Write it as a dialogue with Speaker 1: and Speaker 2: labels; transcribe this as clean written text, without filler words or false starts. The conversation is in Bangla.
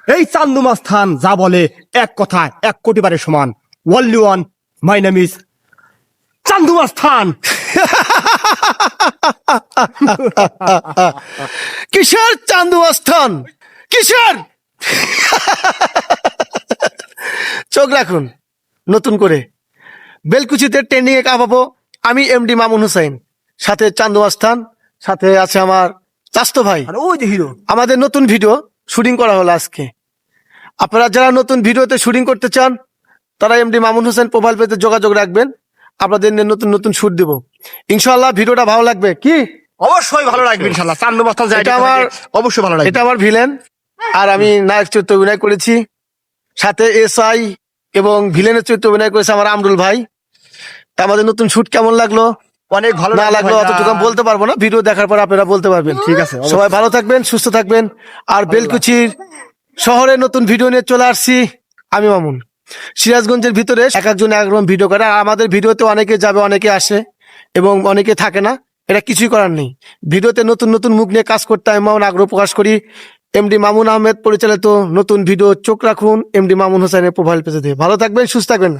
Speaker 1: এই চান্দু মাস্তান যা বলে এক কথা 1 কোটি বারের সমান। Only one, my name is Chandu Mastan.
Speaker 2: Kishore চান্দু আস্থান, কিশোর। চোখ রাখুন নতুন করে, বেলকুচিতে ট্রেন্ডিং এ কাঁপাবো আমি এমডি মামুন হুসাইন, সাথে চান্দু আস্থান, সাথে আছে আমার চাস্তো ভাই।
Speaker 1: আর ওই যে হিরো।
Speaker 2: আমাদের নতুন ভিডিও শুটিং করা হলো আজকে। আপনারা যারা নতুন ভিডিওতে শুটিং করতে চান তারা এমডি মামুন হোসেন প্রোফাইল পেজে যোগাযোগ রাখবেন, আপনাদের নিয়ে নতুন নতুন শুট দেব ইনশাআল্লাহ। ভিডিওটা ভালো লাগবে কি?
Speaker 1: অবশ্যই ভালো লাগবে ইনশাআল্লাহ। চান্দু মাস্তান যা
Speaker 2: এটা আমার
Speaker 1: অবশ্যই ভালো লাগবে।
Speaker 2: এটা আমার ভিলেন, আর আমি নায়ক চরিত্রে অভিনয় করেছি, সাথে এসআই এবং ভিলেনের চরিত্রে অভিনয় করেছে আমার আমরুল ভাই। তা আমাদের নতুন শুট কেমন লাগলো
Speaker 1: অনেক ভালো
Speaker 2: না লাগলো অতটুকু আমি বলতে পারবো না, ভিডিও দেখার পর আপনারা বলতে পারবেন।
Speaker 1: ঠিক আছে,
Speaker 2: সবাই ভালো থাকবেন, সুস্থ থাকবেন। আর বেলকুচির শহরে নতুন ভিডিও নিয়ে চলে আসছি আমি মামুন। সিরাজগঞ্জের ভিতরে এক একজন একরকম ভিডিও করে, আর আমাদের ভিডিওতে অনেকে যাবে অনেকে আসে এবং অনেকে থাকে না, এটা কিছুই করার নেই। ভিডিওতে নতুন নতুন মুখ নিয়ে কাজ করতে আমি মামুন আগ্রহ প্রকাশ করি। এমডি মামুন আহমেদ পরিচালিত নতুন ভিডিও চোখ রাখুন এমডি মামুন হোসেনের প্রোফাইল পেজে দিয়ে। ভালো থাকবেন, সুস্থ থাকবেন।